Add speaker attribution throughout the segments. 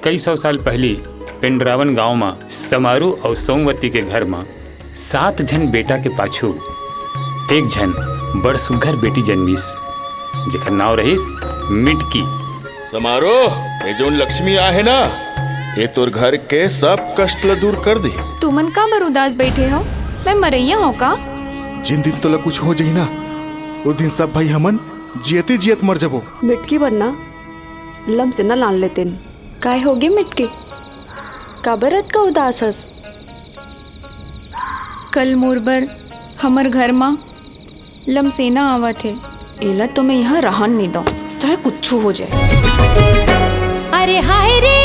Speaker 1: कई सौ साल पहले पेंड्रावन गांव में समारू और सोमवती के घर में 7 जन बेटा के पाछू एक जन बड़ सुघर बेटी जन्मीस, जेकर नाव रहीस मिटकी।
Speaker 2: समारो ये जोन लक्ष्मी आहे ना, ये तोर घर के सब कष्ट ल दूर कर दी।
Speaker 3: तुमन का बर उदास बैठे हो? मैं मरैया हो का?
Speaker 4: जिन दिन तोला कुछ हो जाई ना, वो दिन सब भाई हमन जियते जियत मर जबो।
Speaker 5: मिटकी बनना लम से न लान लेते। काय होगी मिटकी? काबरत का उदास हस?
Speaker 3: कल मोरबर हमर घर में लमसेना आवत है।
Speaker 5: एला तो मैं यहाँ रहन नहीं दो, चाहे कुछ हो जाए।
Speaker 6: अरे हाय रे,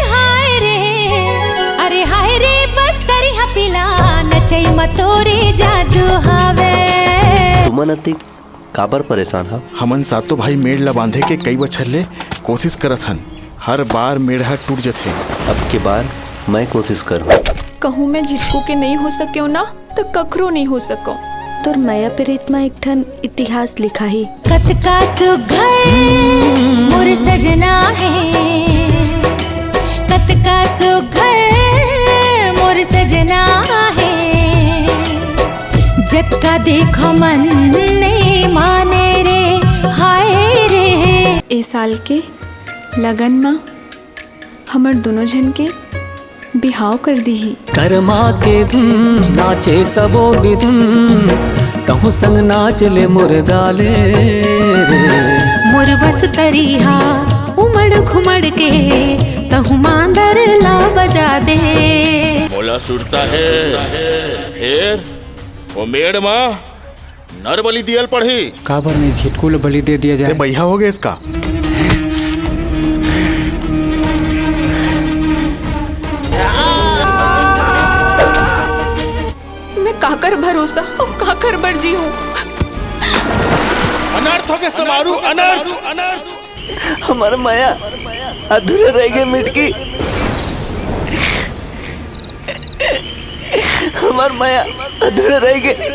Speaker 6: हाय रे, अरे हाय रे, बस तरी हपिला नचई मतोरे जादू हावे।
Speaker 7: तुमन अति काबर परेशान हा?
Speaker 4: हमन सातो भाई मेड़ ला बांधे के कई बछर ले कोशिश करत हन, हर बार मेढ़ा टूट जथे।
Speaker 7: अब के बार मैं कोशिश करूँ।
Speaker 3: कहूँ मैं झिटकू के नहीं हो सके ना तो कखरो नहीं हो सको।
Speaker 5: तोर माया प्रीत में एक ठन इतिहास लिखा ही।
Speaker 6: कतका सुघर मोर सजना है, कतका सुघर मोर सजना है, जत्का देखो मन नहीं माने रे, हाय रे।
Speaker 3: ए साल के लगन में हमर दोनों जन के बिहाव कर दी ही।
Speaker 8: कर्मा के धुन नाचे सबो बिधुन, कहूँ संग नाच ले मुर्गाले रे।
Speaker 6: मोर बस तरीहा उमड़ घुमड़ के तहु मांदर ला बजा दे।
Speaker 2: मोला सुरता है फिर वो मेड़ माँ नर बलि दियल पढ़ी।
Speaker 9: काबर ने झिटकू ल बलि दे दिया जाए।
Speaker 4: भैया हो गया इसका।
Speaker 3: काकर भरोसा और काकर बरजी हूँ।
Speaker 2: अनर्थ हो गए समारू, अनर्थ अनर्थ।
Speaker 7: हमारा माया अधूरे रह गए मिटकी, हमार माया अधूरे रह गए।